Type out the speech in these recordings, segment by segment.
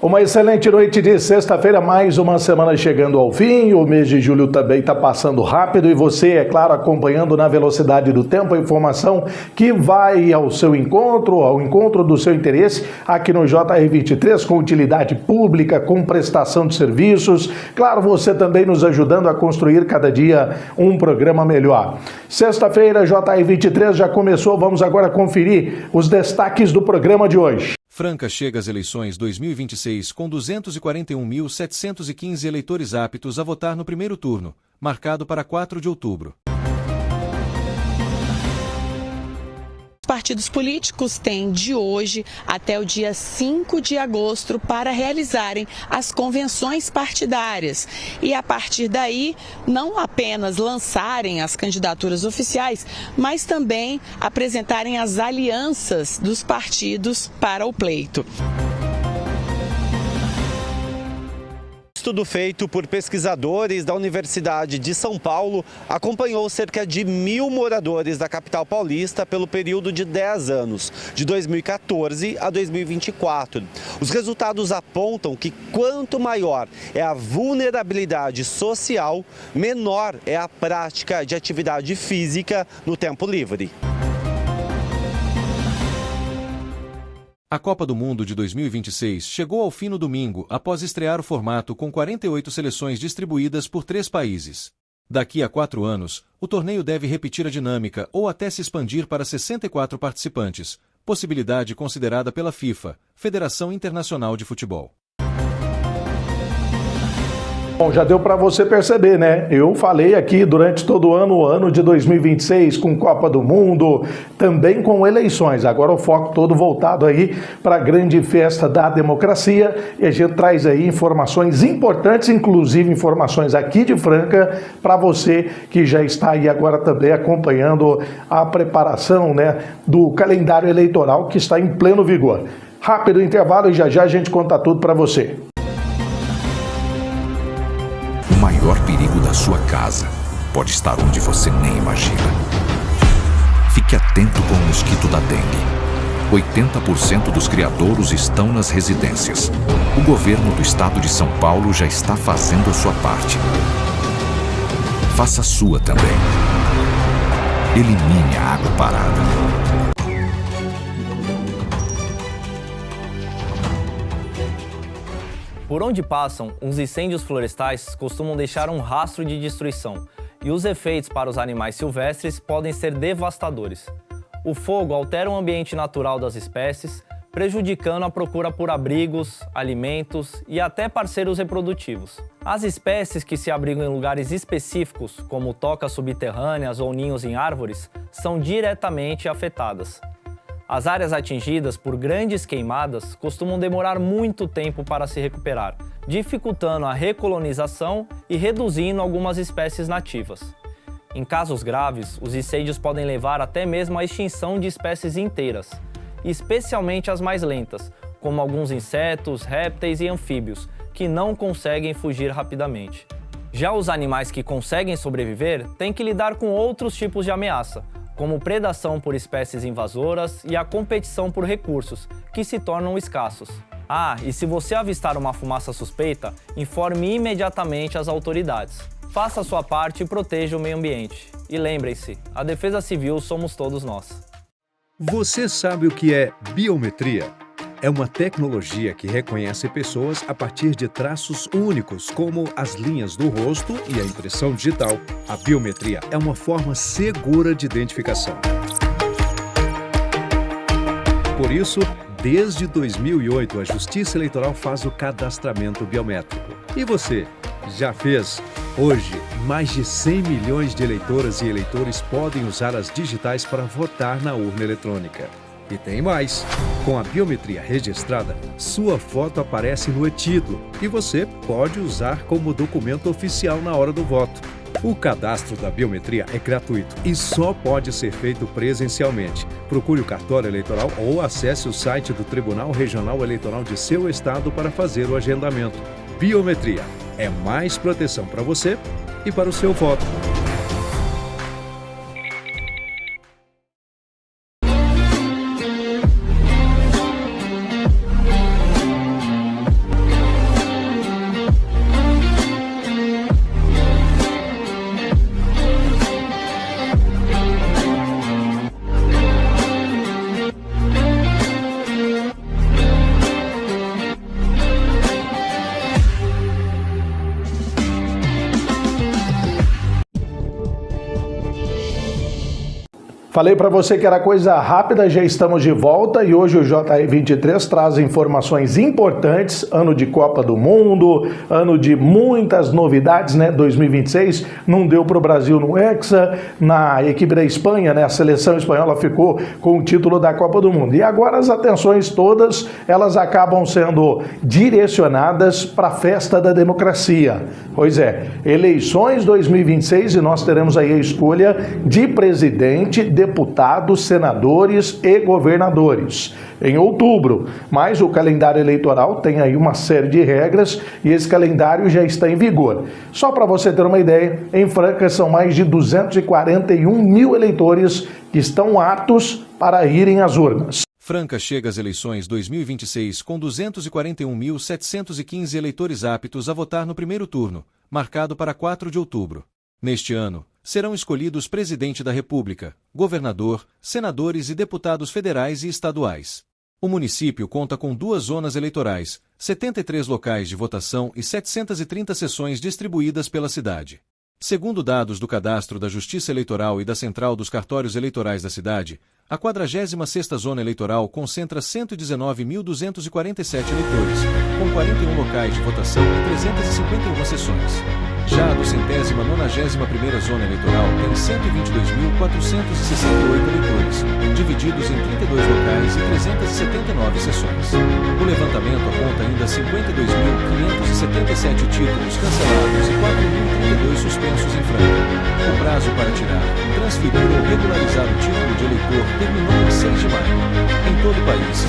Uma excelente noite de sexta-feira, mais uma semana chegando ao fim. O mês de julho também está passando rápido e você, é claro, acompanhando na velocidade do tempo a informação que vai ao seu encontro, ao encontro do seu interesse aqui no JR23, com utilidade pública, com prestação de serviços. Claro, você também nos ajudando a construir cada dia um programa melhor. Sexta-feira, JR23 já começou, vamos agora conferir os destaques do programa de hoje. Franca chega às eleições 2026 com 241.715 eleitores aptos a votar no primeiro turno, marcado para 4 de outubro. Os partidos políticos têm de hoje até o dia 5 de agosto para realizarem as convenções partidárias e, a partir daí, não apenas lançarem as candidaturas oficiais, mas também apresentarem as alianças dos partidos para o pleito. Estudo feito por pesquisadores da Universidade de São Paulo acompanhou cerca de 1.000 moradores da capital paulista pelo período de 10 anos, de 2014 a 2024. Os resultados apontam que quanto maior é a vulnerabilidade social, menor é a prática de atividade física no tempo livre. A Copa do Mundo de 2026 chegou ao fim no domingo após estrear o formato com 48 seleções distribuídas por 3 países. Daqui a 4 anos, o torneio deve repetir a dinâmica ou até se expandir para 64 participantes, possibilidade considerada pela FIFA, Federação Internacional de Futebol. Bom, já deu para você perceber, né? Eu falei aqui durante todo o ano de 2026, com Copa do Mundo, também com eleições. Agora o foco todo voltado aí para a grande festa da democracia e a gente traz aí informações importantes, inclusive informações aqui de Franca, para você que já está aí agora também acompanhando a preparação, né, do calendário eleitoral que está em pleno vigor. Rápido intervalo e já a gente conta tudo para você. O maior perigo da sua casa pode estar onde você nem imagina. Fique atento com o mosquito da dengue. 80% dos criadouros estão nas residências. O governo do estado de São Paulo já está fazendo a sua parte. Faça a sua também. Elimine a água parada. Por onde passam, os incêndios florestais costumam deixar um rastro de destruição, e os efeitos para os animais silvestres podem ser devastadores. O fogo altera o ambiente natural das espécies, prejudicando a procura por abrigos, alimentos e até parceiros reprodutivos. As espécies que se abrigam em lugares específicos, como tocas subterrâneas ou ninhos em árvores, são diretamente afetadas. As áreas atingidas por grandes queimadas costumam demorar muito tempo para se recuperar, dificultando a recolonização e reduzindo algumas espécies nativas. Em casos graves, os incêndios podem levar até mesmo à extinção de espécies inteiras, especialmente as mais lentas, como alguns insetos, répteis e anfíbios, que não conseguem fugir rapidamente. Já os animais que conseguem sobreviver têm que lidar com outros tipos de ameaça, como predação por espécies invasoras e a competição por recursos, que se tornam escassos. E se você avistar uma fumaça suspeita, informe imediatamente as autoridades. Faça a sua parte e proteja o meio ambiente. E lembrem-se, a defesa civil somos todos nós. Você sabe o que é biometria? É uma tecnologia que reconhece pessoas a partir de traços únicos, como as linhas do rosto e a impressão digital. A biometria é uma forma segura de identificação. Por isso, desde 2008, a Justiça Eleitoral faz o cadastramento biométrico. E você, já fez? Hoje, mais de 100 milhões de eleitoras e eleitores podem usar as digitais para votar na urna eletrônica. E tem mais! Com a biometria registrada, sua foto aparece no e-título e você pode usar como documento oficial na hora do voto. O cadastro da biometria é gratuito e só pode ser feito presencialmente. Procure o cartório eleitoral ou acesse o site do Tribunal Regional Eleitoral de seu estado para fazer o agendamento. Biometria é mais proteção para você e para o seu voto. Falei para você que era coisa rápida, já estamos de volta e hoje o JR23 traz informações importantes, ano de Copa do Mundo, ano de muitas novidades, né? 2026 não deu para o Brasil no Hexa, na equipe da Espanha, né? A seleção espanhola ficou com o título da Copa do Mundo. E agora as atenções todas, elas acabam sendo direcionadas para a festa da democracia. Pois é, eleições 2026 e nós teremos aí a escolha de presidente, deputados, senadores e governadores em outubro, mas o calendário eleitoral tem aí uma série de regras e esse calendário já está em vigor. Só para você ter uma ideia, em Franca são mais de 241 mil eleitores que estão aptos para irem às urnas. Franca chega às eleições 2026 com 241.715 eleitores aptos a votar no primeiro turno, marcado para 4 de outubro. Neste ano, serão escolhidos presidente da República, governador, senadores e deputados federais e estaduais. O município conta com 2 zonas eleitorais, 73 locais de votação e 730 sessões distribuídas pela cidade. Segundo dados do Cadastro da Justiça Eleitoral e da Central dos Cartórios Eleitorais da cidade, a 46ª Zona Eleitoral concentra 119.247 eleitores, com 41 locais de votação e 351 sessões. Já a 291ª Zona Eleitoral tem 122.468 eleitores, divididos em 32 locais e 379 sessões. O levantamento aponta ainda 52.577 títulos cancelados e 4.032 suspensos em Franca. O prazo para tirar, transferir ou regularizar o título de eleitor terminou em 6 de maio. Em todo o país,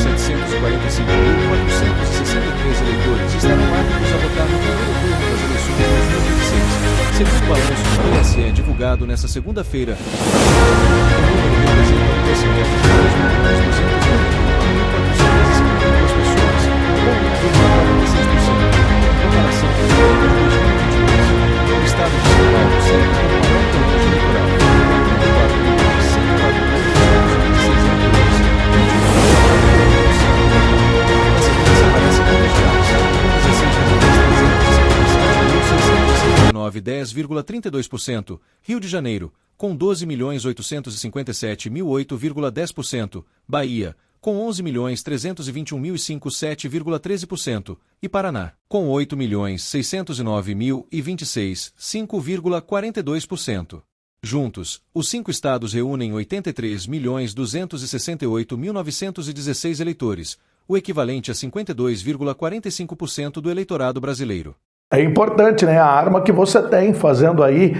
158.745.463 eleitores estarão aptos a votar no primeiro turno das eleições de 2026. Segundo o balanço do TSE divulgado nesta segunda-feira, o número representa um crescimento de 2.291.452 pessoas, com 1,46%, em comparação com o ano de 2022. O estado de São Paulo segue como o maior colégio eleitoral, com 34.104.226 eleitores, 10,32%, Rio de Janeiro, com 12.857.008,10%, Bahia, com 11.321.005, 7,13%, e Paraná, com 8.609.026, 5,42%. Juntos, os 5 estados reúnem 83.268.916 eleitores, o equivalente a 52,45% do eleitorado brasileiro. É importante, né? A arma que você tem fazendo aí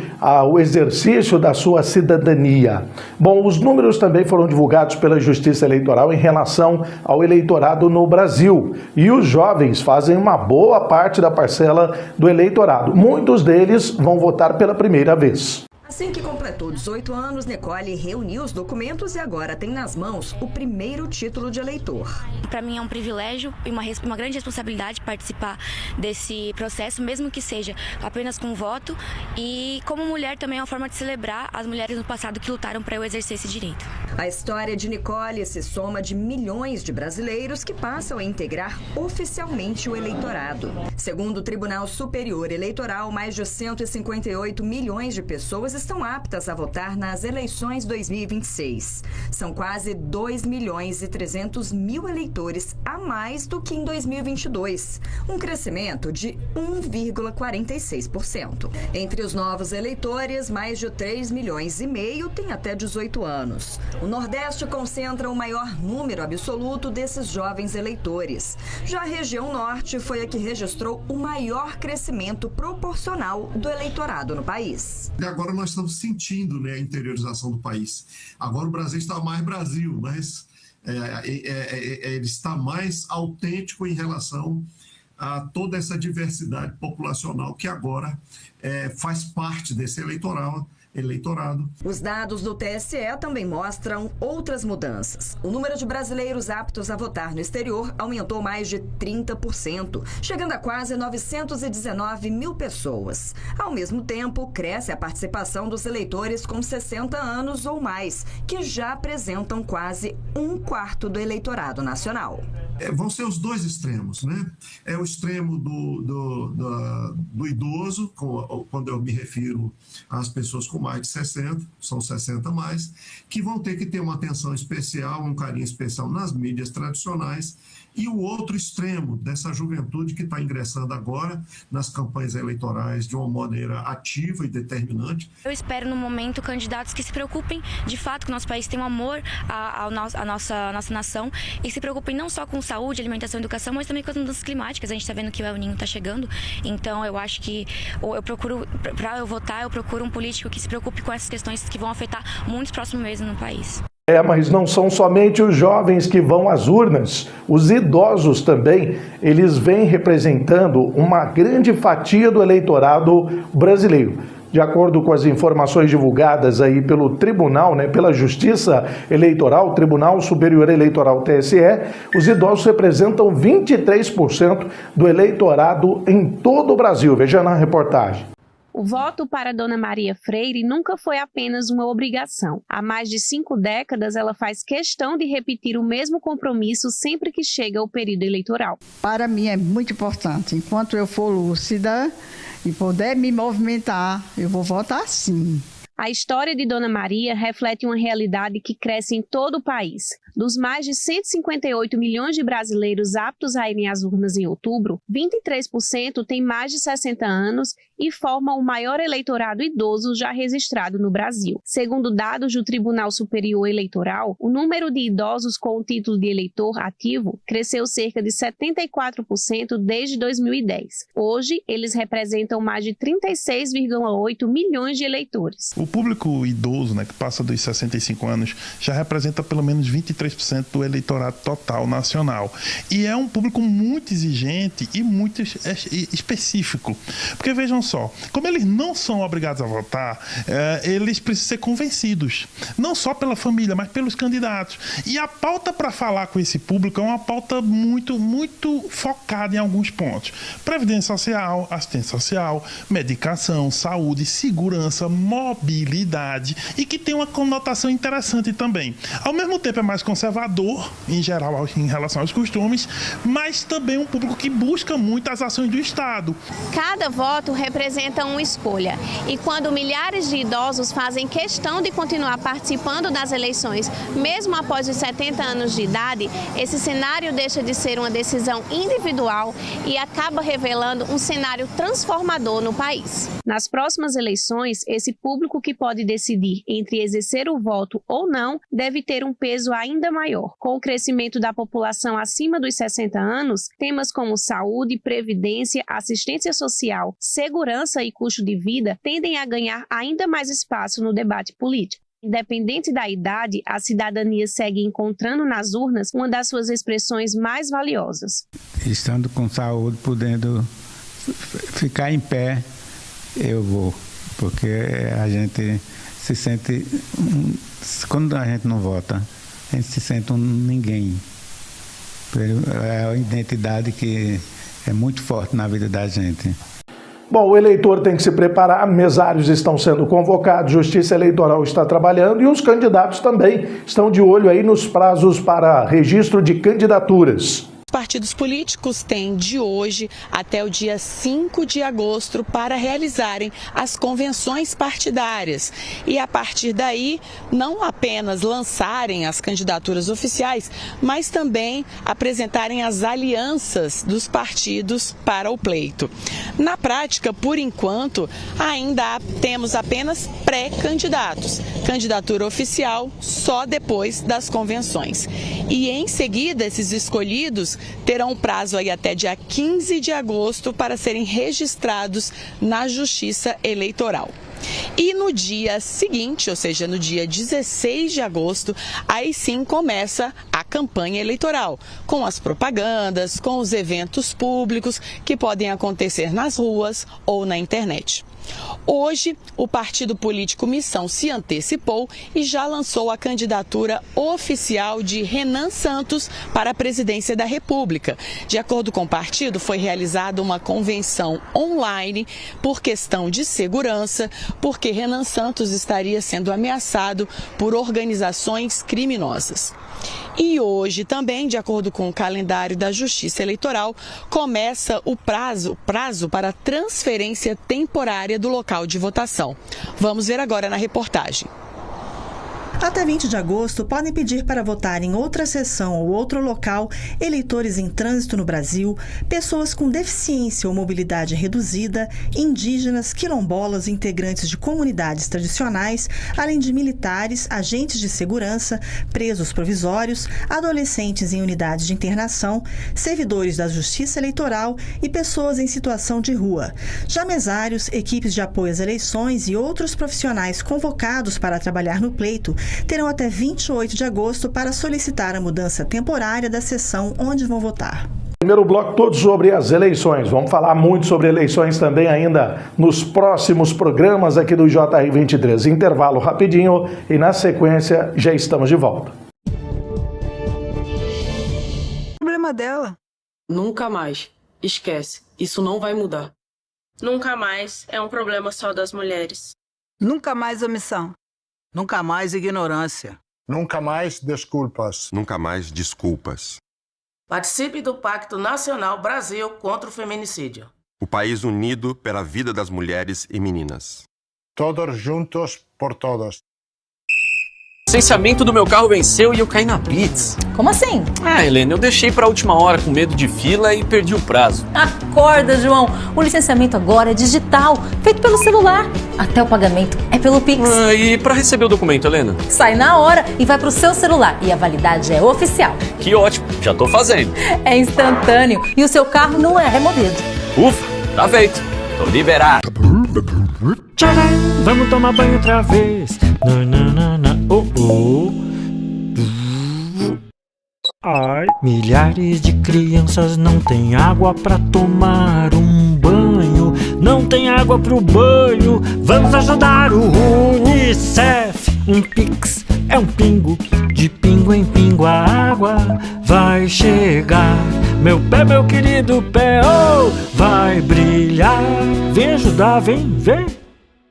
o exercício da sua cidadania. Bom, os números também foram divulgados pela Justiça Eleitoral em relação ao eleitorado no Brasil. E os jovens fazem uma boa parte da parcela do eleitorado. Muitos deles vão votar pela primeira vez. Assim que completou 18 anos, Nicole reuniu os documentos e agora tem nas mãos o primeiro título de eleitor. Para mim é um privilégio e uma grande responsabilidade participar desse processo, mesmo que seja apenas com voto. E como mulher também é uma forma de celebrar as mulheres no passado que lutaram para eu exercer esse direito. A história de Nicole se soma de milhões de brasileiros que passam a integrar oficialmente o eleitorado. Segundo o Tribunal Superior Eleitoral, mais de 158 milhões de pessoas estão aptas a votar nas eleições 2026. São quase 2.300.000 eleitores a mais do que em 2022, um crescimento de 1,46%. Entre os novos eleitores, mais de 3,5 milhões têm até 18 anos. O Nordeste concentra o maior número absoluto desses jovens eleitores. Já a região Norte foi a que registrou o maior crescimento proporcional do eleitorado no país. E agora nós estamos sentindo, né, a interiorização do país. Agora o Brasil está mais Brasil, mas ele está mais autêntico em relação a toda essa diversidade populacional que agora faz parte desse eleitorado. Os dados do TSE também mostram outras mudanças. O número de brasileiros aptos a votar no exterior aumentou mais de 30%, chegando a quase 919 mil pessoas. Ao mesmo tempo, cresce a participação dos eleitores com 60 anos ou mais, que já apresentam quase 1/4 do eleitorado nacional. Vão ser os dois extremos, né? É o extremo do idoso, quando eu me refiro às pessoas com mais de 60, são 60 mais, que vão ter que ter uma atenção especial, um carinho especial nas mídias tradicionais, e o outro extremo dessa juventude que está ingressando agora nas campanhas eleitorais de uma maneira ativa e determinante. Eu espero, no momento, candidatos que se preocupem, de fato, que o nosso país tem um amor à nossa nação e se preocupem não só com saúde, alimentação e educação, mas também com as mudanças climáticas. A gente está vendo que o El Niño está chegando, então eu acho que para eu votar, eu procuro um político que se preocupe com essas questões que vão afetar muitos próximos meses no país. Mas não são somente os jovens que vão às urnas, os idosos também, eles vêm representando uma grande fatia do eleitorado brasileiro. De acordo com as informações divulgadas aí pelo Tribunal, pela Justiça Eleitoral, Tribunal Superior Eleitoral TSE, os idosos representam 23% do eleitorado em todo o Brasil. Veja na reportagem. O voto para Dona Maria Freire nunca foi apenas uma obrigação. Há mais de 5 décadas, ela faz questão de repetir o mesmo compromisso sempre que chega o período eleitoral. Para mim é muito importante. Enquanto eu for lúcida e puder me movimentar, eu vou votar sim. A história de Dona Maria reflete uma realidade que cresce em todo o país. Dos mais de 158 milhões de brasileiros aptos a irem às urnas em outubro, 23% têm mais de 60 anos e formam o maior eleitorado idoso já registrado no Brasil. Segundo dados do Tribunal Superior Eleitoral, o número de idosos com o título de eleitor ativo cresceu cerca de 74% desde 2010. Hoje, eles representam mais de 36,8 milhões de eleitores. O público idoso, que passa dos 65 anos, já representa pelo menos 23% do eleitorado total nacional. E é um público muito exigente e muito específico. Porque vejam só, como eles não são obrigados a votar, eles precisam ser convencidos. Não só pela família, mas pelos candidatos. E a pauta para falar com esse público é uma pauta muito, muito focada em alguns pontos. Previdência social, assistência social, medicação, saúde, segurança, mobilidade, e que tem uma conotação interessante também. Ao mesmo tempo é mais conservador, em geral, em relação aos costumes, mas também um público que busca muito as ações do Estado. Cada voto representa uma escolha, e quando milhares de idosos fazem questão de continuar participando das eleições, mesmo após os 70 anos de idade, esse cenário deixa de ser uma decisão individual e acaba revelando um cenário transformador no país. Nas próximas eleições, esse público que pode decidir entre exercer o voto ou não deve ter um peso ainda maior. Com o crescimento da população acima dos 60 anos, temas como saúde, previdência, assistência social, segurança e custo de vida tendem a ganhar ainda mais espaço no debate político. Independente da idade, a cidadania segue encontrando nas urnas uma das suas expressões mais valiosas. Estando com saúde, podendo ficar em pé, eu vou. Porque a gente se sente, quando a gente não vota, a gente se sente um ninguém. É uma identidade que é muito forte na vida da gente. Bom, o eleitor tem que se preparar, mesários estão sendo convocados, Justiça Eleitoral está trabalhando e os candidatos também estão de olho aí nos prazos para registro de candidaturas. Partidos políticos têm de hoje até o dia 5 de agosto para realizarem as convenções partidárias e, a partir daí, não apenas lançarem as candidaturas oficiais, mas também apresentarem as alianças dos partidos para o pleito. Na prática, por enquanto, ainda temos apenas pré-candidatos, candidatura oficial só depois das convenções. E, em seguida, esses escolhidos terão um prazo aí até dia 15 de agosto para serem registrados na Justiça Eleitoral. E no dia seguinte, ou seja, no dia 16 de agosto, aí sim começa a campanha eleitoral, com as propagandas, com os eventos públicos que podem acontecer nas ruas ou na internet. Hoje, o partido político Missão se antecipou e já lançou a candidatura oficial de Renan Santos para a presidência da República. De acordo com o partido, foi realizada uma convenção online por questão de segurança, porque Renan Santos estaria sendo ameaçado por organizações criminosas. E hoje também, de acordo com o calendário da Justiça Eleitoral, começa o prazo para transferência temporária do local de votação. Vamos ver agora na reportagem. Até 20 de agosto, podem pedir para votar em outra sessão ou outro local eleitores em trânsito no Brasil, pessoas com deficiência ou mobilidade reduzida, indígenas, quilombolas e integrantes de comunidades tradicionais, além de militares, agentes de segurança, presos provisórios, adolescentes em unidades de internação, servidores da Justiça Eleitoral e pessoas em situação de rua. Já mesários, equipes de apoio às eleições e outros profissionais convocados para trabalhar no pleito terão até 28 de agosto para solicitar a mudança temporária da sessão onde vão votar. Primeiro bloco todo sobre as eleições. Vamos falar muito sobre eleições também ainda nos próximos programas aqui do JR 23. Intervalo rapidinho e na sequência já estamos de volta. O problema dela? Nunca mais. Esquece. Isso não vai mudar. Nunca mais é um problema só das mulheres. Nunca mais omissão. Nunca mais ignorância. Nunca mais desculpas. Nunca mais desculpas. Participe do Pacto Nacional Brasil contra o Feminicídio. O país unido pela vida das mulheres e meninas. Todos juntos por todas. O licenciamento do meu carro venceu e eu caí na Blitz. Como assim? Helena, eu deixei pra última hora com medo de fila e perdi o prazo. Acorda, João. O licenciamento agora é digital, feito pelo celular. Até o pagamento é pelo Pix. E pra receber o documento, Helena? Sai na hora e vai pro seu celular. E a validade é oficial. Que ótimo, já tô fazendo. É instantâneo e o seu carro não é removido. Ufa, tá feito. Tô liberado. Tcharam, vamos tomar banho outra vez. Nananana, oh, oh. Ai. Milhares de crianças não têm água pra tomar um banho. Não tem água pro banho. Vamos ajudar o Unicef. Um Pix é um pingo. De pingo em pingo a água vai chegar. Meu pé, meu querido pé, oh, vai brilhar. Vem ajudar, vem.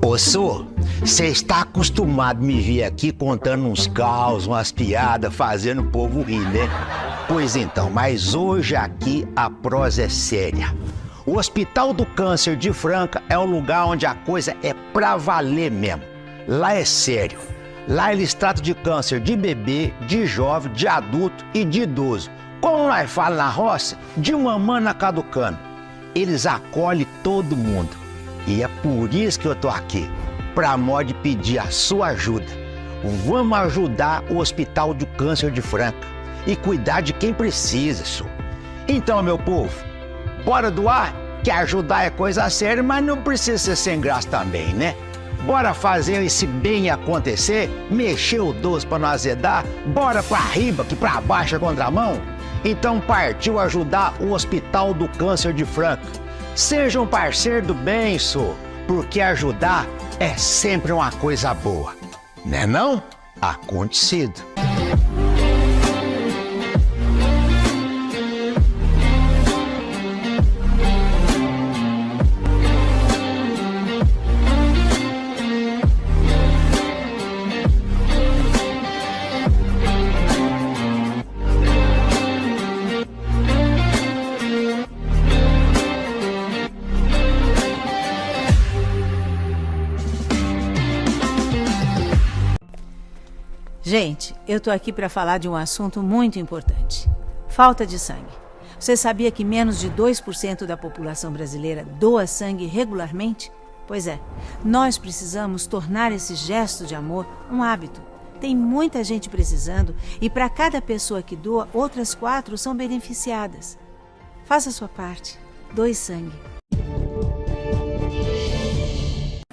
Ô, Sô, você está acostumado a me ver aqui contando uns caos, umas piadas, fazendo o povo rir, né? Pois então, mas hoje aqui a prosa é séria. O Hospital do Câncer de Franca é um lugar onde a coisa é pra valer mesmo. Lá é sério. Lá eles tratam de câncer de bebê, de jovem, de adulto e de idoso. Como nós falamos na roça, de mamã na caducando. Eles acolhem todo mundo. E é por isso que eu tô aqui, pra modo de pedir a sua ajuda. Vamos ajudar o Hospital do Câncer de Franca e cuidar de quem precisa, senhor. Então, meu povo, bora doar, que ajudar é coisa séria, mas não precisa ser sem graça também, né? Bora fazer esse bem acontecer, mexer o doce pra não azedar, bora pra riba que pra baixo é contramão. Então partiu ajudar o Hospital do Câncer de Franca. Seja um parceiro do bem, senhor, porque ajudar é sempre uma coisa boa. Né não? Acontecido. Gente, eu tô aqui para falar de um assunto muito importante. Falta de sangue. Você sabia que menos de 2% da população brasileira doa sangue regularmente? Pois é, nós precisamos tornar esse gesto de amor um hábito. Tem muita gente precisando e para cada pessoa que doa, outras 4 são beneficiadas. Faça a sua parte. Doe sangue.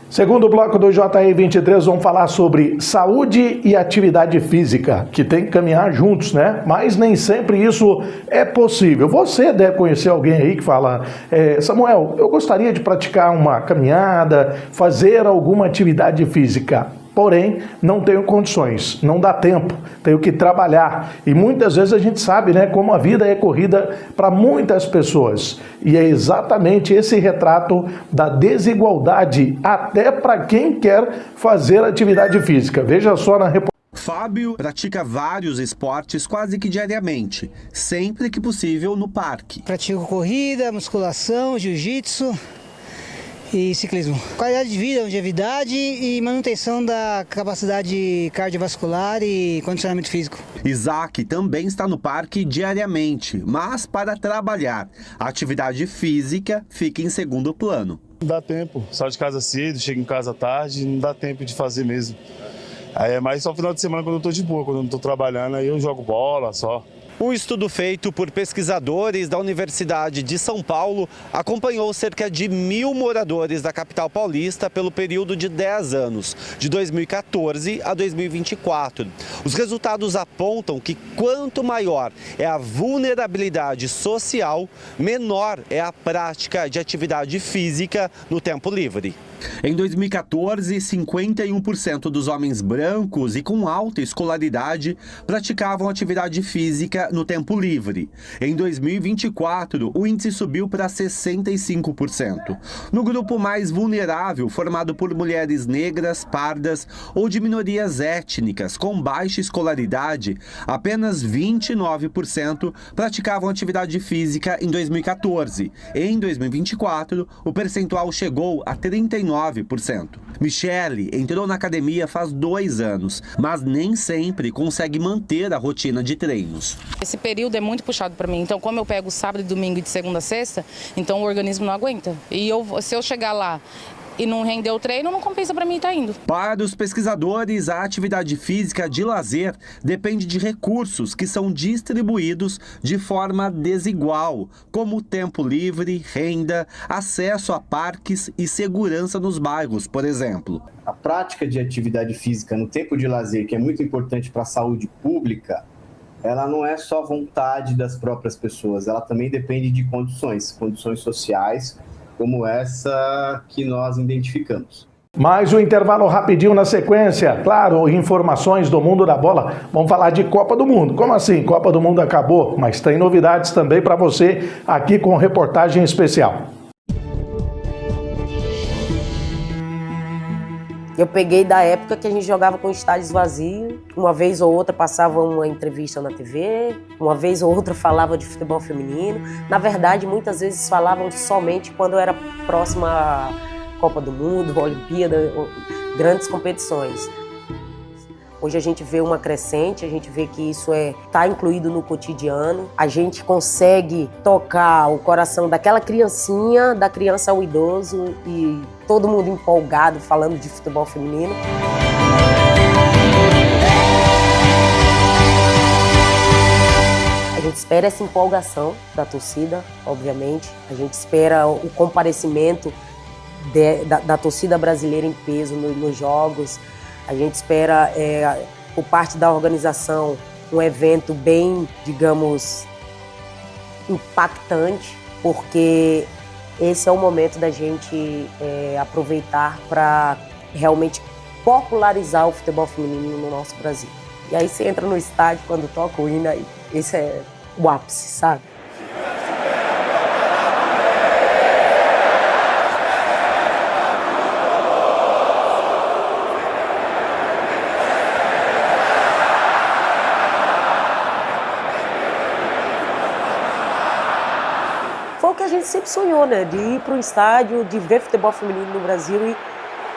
Segundo bloco do JR 23, vamos falar sobre saúde e atividade física, que tem que caminhar juntos, né? Mas nem sempre isso é possível. Você deve conhecer alguém aí que fala, Samuel, eu gostaria de praticar uma caminhada, fazer alguma atividade física. Porém, não tenho condições, não dá tempo, tenho que trabalhar. E muitas vezes a gente sabe, né, como a vida é corrida para muitas pessoas. E é exatamente esse retrato da desigualdade, até para quem quer fazer atividade física. Veja só na reportagem. Fábio pratica vários esportes quase que diariamente, sempre que possível no parque. Pratico corrida, musculação, jiu-jitsu e ciclismo. Qualidade de vida, longevidade e manutenção da capacidade cardiovascular e condicionamento físico. Isaac também está no parque diariamente, mas para trabalhar. A atividade física fica em segundo plano. Não dá tempo, saio de casa cedo, chego em casa tarde, não dá tempo de fazer mesmo. Aí é mais só final de semana quando eu tô de boa, quando eu não tô trabalhando, aí eu jogo bola só. Um estudo feito por pesquisadores da Universidade de São Paulo acompanhou cerca de 1.000 moradores da capital paulista pelo período de 10 anos, de 2014 a 2024. Os resultados apontam que quanto maior é a vulnerabilidade social, menor é a prática de atividade física no tempo livre. Em 2014, 51% dos homens brancos e com alta escolaridade praticavam atividade física no tempo livre. Em 2024, o índice subiu para 65%. No grupo mais vulnerável, formado por mulheres negras, pardas ou de minorias étnicas com baixa escolaridade, apenas 29% praticavam atividade física em 2014. Em 2024, o percentual chegou a 39%. Michele entrou na academia faz 2 anos, mas nem sempre consegue manter a rotina de treinos. Esse período é muito puxado para mim, então como eu pego sábado e domingo de segunda a sexta, então o organismo não aguenta. E se eu chegar lá e não render o treino, não compensa para mim estar indo. Para os pesquisadores, a atividade física de lazer depende de recursos que são distribuídos de forma desigual, como tempo livre, renda, acesso a parques e segurança nos bairros, por exemplo. A prática de atividade física no tempo de lazer, que é muito importante para a saúde pública, ela não é só vontade das próprias pessoas, ela também depende de condições sociais, como essa que nós identificamos. Mais um intervalo rapidinho na sequência. Claro, informações do mundo da bola. Vamos falar de Copa do Mundo. Como assim? Copa do Mundo acabou, mas tem novidades também para você aqui com reportagem especial. Eu peguei da época que a gente jogava com estádios vazios. Uma vez ou outra passava uma entrevista na TV, uma vez ou outra falava de futebol feminino. Na verdade, muitas vezes falavam somente quando era próxima à Copa do Mundo, Olimpíada, grandes competições. Hoje a gente vê uma crescente, a gente vê que isso está incluído no cotidiano. A gente consegue tocar o coração daquela criancinha, da criança ao idoso e todo mundo empolgado falando de futebol feminino. A gente espera essa empolgação da torcida, obviamente. A gente espera o comparecimento da torcida brasileira em peso nos jogos. A gente espera, por parte da organização, um evento bem, digamos, impactante, porque esse é o momento da gente aproveitar para realmente popularizar o futebol feminino no nosso Brasil. E aí você entra no estádio, quando toca o hino, aí esse é o ápice, sabe? Foi o que a gente sempre sonhou, né? De ir para o estádio, de ver futebol feminino no Brasil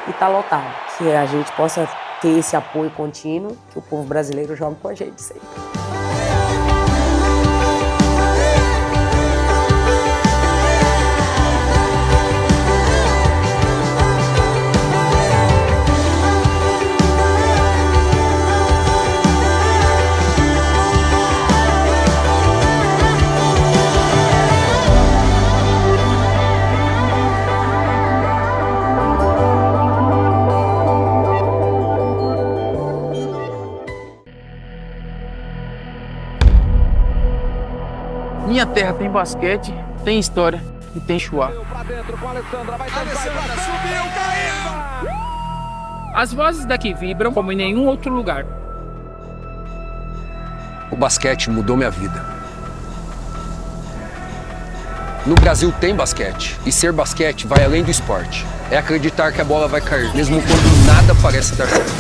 e tá lotado. Que a gente possa ter esse apoio contínuo, que o povo brasileiro joga com a gente sempre. Minha terra tem basquete, tem história e tem chuá. As vozes daqui vibram como em nenhum outro lugar. O basquete mudou minha vida. No Brasil tem basquete, e ser basquete vai além do esporte. É acreditar que a bola vai cair, mesmo quando nada parece dar certo.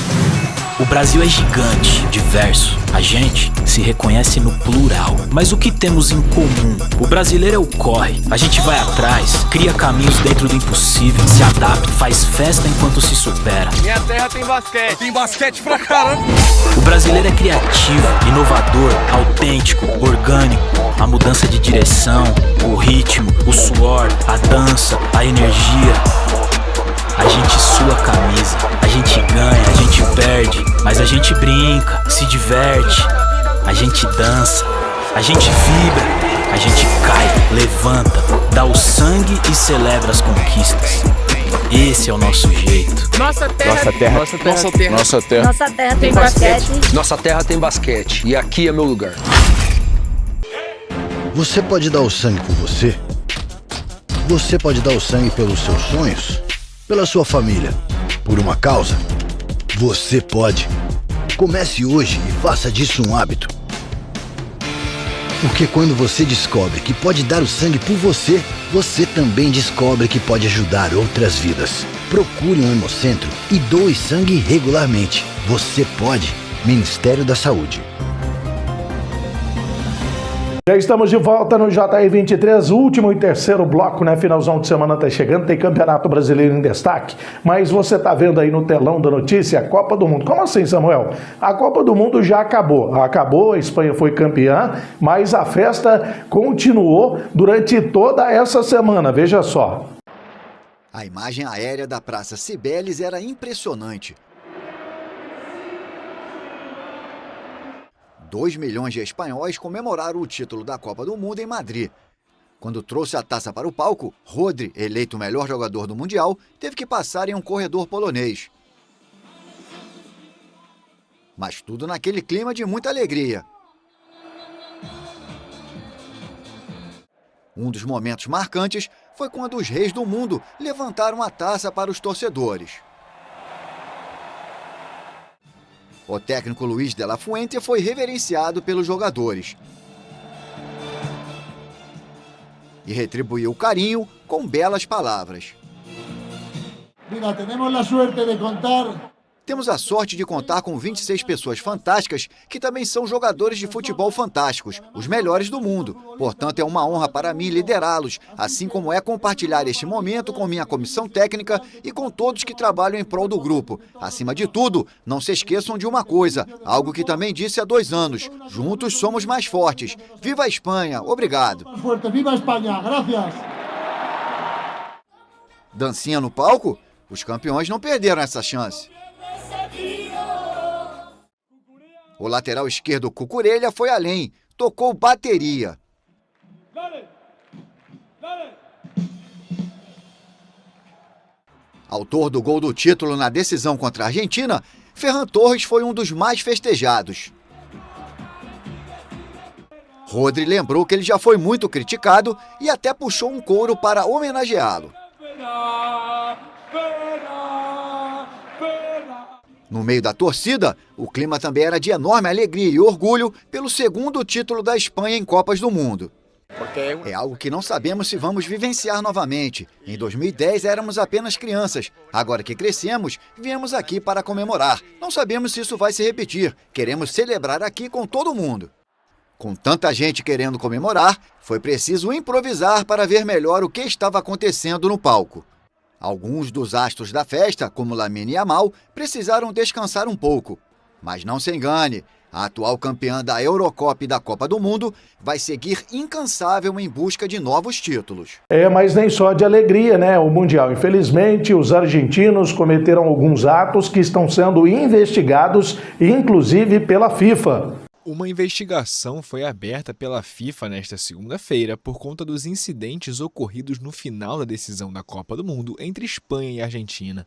O Brasil é gigante, diverso. A gente se reconhece no plural. Mas o que temos em comum? O brasileiro é o corre. A gente vai atrás, cria caminhos dentro do impossível, se adapta, faz festa enquanto se supera. Minha terra tem basquete. Tem basquete pra caramba. O brasileiro é criativo, inovador, autêntico, orgânico. A mudança de direção, o ritmo, o suor, a dança, a energia. A gente sua a camisa, a gente ganha, a gente perde, mas a gente brinca, se diverte, a gente dança, a gente vibra, a gente cai, levanta, dá o sangue e celebra as conquistas. Esse é o nosso jeito. Nossa terra. Nossa terra. Nossa terra. Nossa terra. Nossa terra. Nossa terra tem basquete. Nossa terra tem basquete e aqui é meu lugar. Você pode dar o sangue por você? Você pode dar o sangue pelos seus sonhos? Pela sua família? Por uma causa? Você pode. Comece hoje e faça disso um hábito. Porque quando você descobre que pode dar o sangue por você, você também descobre que pode ajudar outras vidas. Procure um hemocentro e doe sangue regularmente. Você pode. Ministério da Saúde. Já estamos de volta no JR 23, último e terceiro bloco, né? Finalzão de semana tá chegando, tem Campeonato Brasileiro em destaque, mas você tá vendo aí no telão da notícia a Copa do Mundo. Como assim, Samuel? A Copa do Mundo já acabou. Acabou, a Espanha foi campeã, mas a festa continuou durante toda essa semana, veja só. A imagem aérea da Praça Cibeles era impressionante. 2 milhões de espanhóis comemoraram o título da Copa do Mundo em Madrid. Quando trouxe a taça para o palco, Rodri, eleito o melhor jogador do Mundial, teve que passar em um corredor polonês. Mas tudo naquele clima de muita alegria. Um dos momentos marcantes foi quando os reis do mundo levantaram a taça para os torcedores. O técnico Luis de la Fuente foi reverenciado pelos jogadores e retribuiu o carinho com belas palavras. Temos a sorte de contar com 26 pessoas fantásticas que também são jogadores de futebol fantásticos, os melhores do mundo. Portanto, é uma honra para mim liderá-los, assim como é compartilhar este momento com minha comissão técnica e com todos que trabalham em prol do grupo. Acima de tudo, não se esqueçam de uma coisa, algo que também disse há 2 anos. Juntos somos mais fortes. Viva a Espanha! Obrigado! Viva a Espanha! Gracias! Dancinha no palco? Os campeões não perderam essa chance. O lateral esquerdo Cucurella foi além, tocou bateria. Autor do gol do título na decisão contra a Argentina, Ferran Torres foi um dos mais festejados. Rodri lembrou que ele já foi muito criticado e até puxou um coro para homenageá-lo. No meio da torcida, o clima também era de enorme alegria e orgulho pelo 2º título da Espanha em Copas do Mundo. É algo que não sabemos se vamos vivenciar novamente. Em 2010 éramos apenas crianças. Agora que crescemos, viemos aqui para comemorar. Não sabemos se isso vai se repetir. Queremos celebrar aqui com todo mundo. Com tanta gente querendo comemorar, foi preciso improvisar para ver melhor o que estava acontecendo no palco. Alguns dos astros da festa, como Lamine Yamal, precisaram descansar um pouco. Mas não se engane, a atual campeã da Eurocopa e da Copa do Mundo vai seguir incansável em busca de novos títulos. Mas nem só de alegria, né? O Mundial. Infelizmente, os argentinos cometeram alguns atos que estão sendo investigados, inclusive pela FIFA. Uma investigação foi aberta pela FIFA nesta segunda-feira por conta dos incidentes ocorridos no final da decisão da Copa do Mundo entre Espanha e Argentina.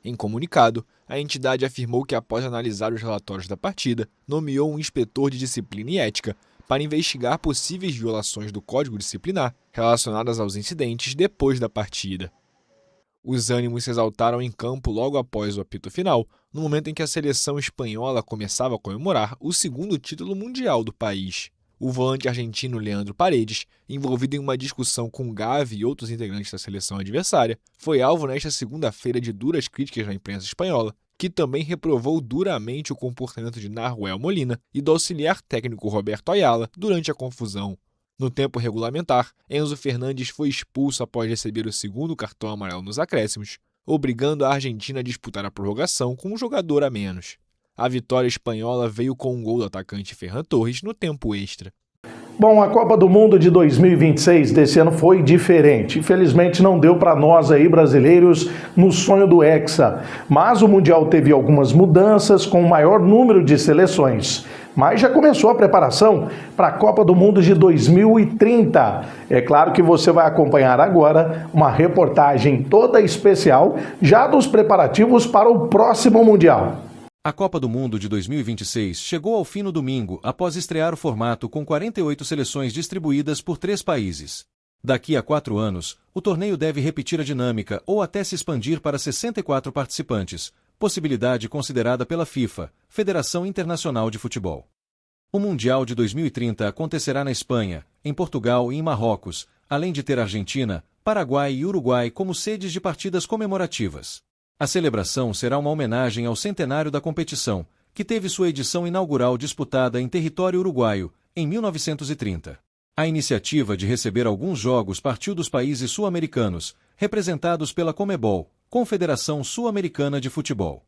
Em comunicado, a entidade afirmou que, após analisar os relatórios da partida, nomeou um inspetor de disciplina e ética para investigar possíveis violações do Código Disciplinar relacionadas aos incidentes depois da partida. Os ânimos se exaltaram em campo logo após o apito final, no momento em que a seleção espanhola começava a comemorar o 2º título mundial do país. O volante argentino Leandro Paredes, envolvido em uma discussão com Gavi e outros integrantes da seleção adversária, foi alvo nesta segunda-feira de duras críticas na imprensa espanhola, que também reprovou duramente o comportamento de Nahuel Molina e do auxiliar técnico Roberto Ayala durante a confusão. No tempo regulamentar, Enzo Fernandes foi expulso após receber o segundo cartão amarelo nos acréscimos, obrigando a Argentina a disputar a prorrogação com um jogador a menos. A vitória espanhola veio com um gol do atacante Ferran Torres no tempo extra. Bom, a Copa do Mundo de 2026 desse ano foi diferente. Infelizmente não deu para nós aí brasileiros no sonho do Hexa. Mas o Mundial teve algumas mudanças com o maior número de seleções. Mas já começou a preparação para a Copa do Mundo de 2030. É claro que você vai acompanhar agora uma reportagem toda especial já dos preparativos para o próximo Mundial. A Copa do Mundo de 2026 chegou ao fim no domingo, após estrear o formato com 48 seleções distribuídas por 3 países. Daqui a 4 anos, o torneio deve repetir a dinâmica ou até se expandir para 64 participantes, possibilidade considerada pela FIFA, Federação Internacional de Futebol. O Mundial de 2030 acontecerá na Espanha, em Portugal e em Marrocos, além de ter Argentina, Paraguai e Uruguai como sedes de partidas comemorativas. A celebração será uma homenagem ao centenário da competição, que teve sua edição inaugural disputada em território uruguaio, em 1930. A iniciativa de receber alguns jogos partiu dos países sul-americanos, representados pela Conmebol, Confederação Sul-Americana de Futebol.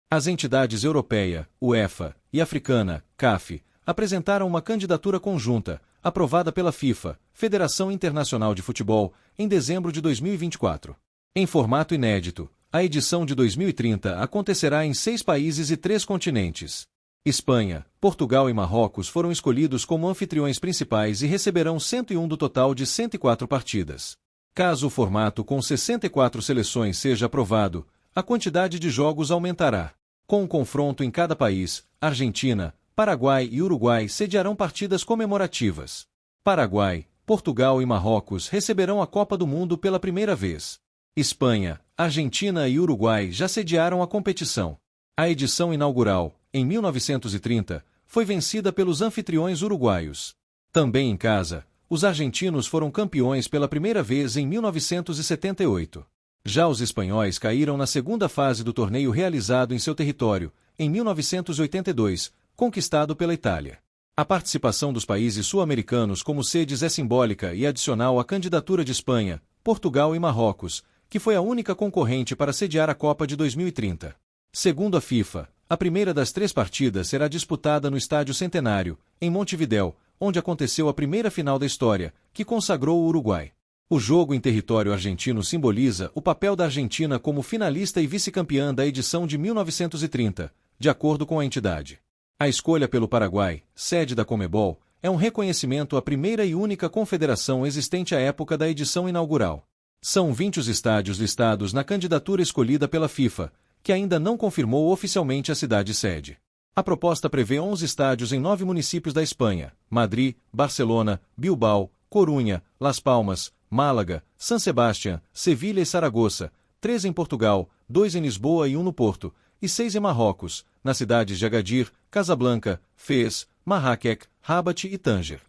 As entidades europeia, UEFA, e africana, CAF, apresentaram uma candidatura conjunta, aprovada pela FIFA, Federação Internacional de Futebol, em dezembro de 2024. Em formato inédito, a edição de 2030 acontecerá em 6 países e 3 continentes. Espanha, Portugal e Marrocos foram escolhidos como anfitriões principais e receberão 101 do total de 104 partidas. Caso o formato com 64 seleções seja aprovado, a quantidade de jogos aumentará. Com um confronto em cada país, Argentina, Paraguai e Uruguai sediarão partidas comemorativas. Paraguai, Portugal e Marrocos receberão a Copa do Mundo pela primeira vez. Espanha, Argentina e Uruguai já sediaram a competição. A edição inaugural, em 1930, foi vencida pelos anfitriões uruguaios. Também em casa, os argentinos foram campeões pela primeira vez em 1978. Já os espanhóis caíram na segunda fase do torneio realizado em seu território, em 1982, conquistado pela Itália. A participação dos países sul-americanos como sedes é simbólica e adicional à candidatura de Espanha, Portugal e Marrocos, que foi a única concorrente para sediar a Copa de 2030. Segundo a FIFA, a primeira das 3 partidas será disputada no Estádio Centenário, em Montevidéu, onde aconteceu a primeira final da história, que consagrou o Uruguai. O jogo em território argentino simboliza o papel da Argentina como finalista e vice-campeã da edição de 1930, de acordo com a entidade. A escolha pelo Paraguai, sede da Conmebol, é um reconhecimento à primeira e única confederação existente à época da edição inaugural. São 20 os estádios listados na candidatura escolhida pela FIFA, que ainda não confirmou oficialmente a cidade-sede. A proposta prevê 11 estádios em 9 municípios da Espanha: Madrid, Barcelona, Bilbao, Corunha, Las Palmas, Málaga, San Sebastián, Sevilha e Saragoça, 3 em Portugal, 2 em Lisboa e 1 no Porto, e 6 em Marrocos, nas cidades de Agadir, Casablanca, Fez, Marrakech, Rabat e Tanger.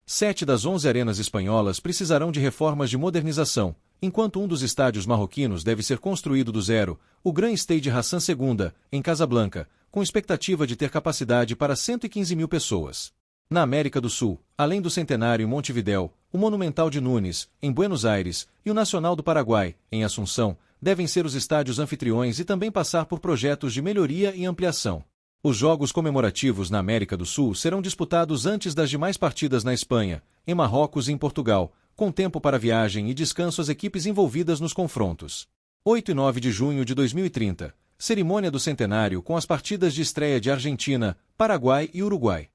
7 das 11 arenas espanholas precisarão de reformas de modernização, enquanto um dos estádios marroquinos deve ser construído do zero, o Grand Stade Hassan II, em Casablanca, com expectativa de ter capacidade para 115 mil pessoas. Na América do Sul, além do Centenário em Montevidéu, o Monumental de Nunes, em Buenos Aires, e o Nacional do Paraguai, em Assunção, devem ser os estádios anfitriões e também passar por projetos de melhoria e ampliação. Os jogos comemorativos na América do Sul serão disputados antes das demais partidas na Espanha, em Marrocos e em Portugal, com tempo para viagem e descanso às equipes envolvidas nos confrontos. 8 e 9 de junho de 2030, cerimônia do centenário com as partidas de estreia de Argentina, Paraguai e Uruguai.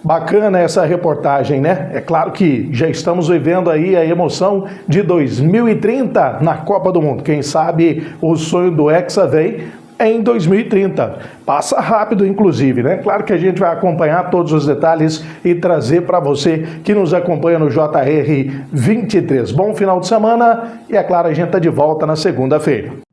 Bacana essa reportagem, né? É claro que já estamos vivendo aí a emoção de 2030 na Copa do Mundo. Quem sabe o sonho do Hexa vem em 2030. Passa rápido, inclusive, né? Claro que a gente vai acompanhar todos os detalhes e trazer para você que nos acompanha no JR 23. Bom final de semana e, é claro, a gente está de volta na segunda-feira.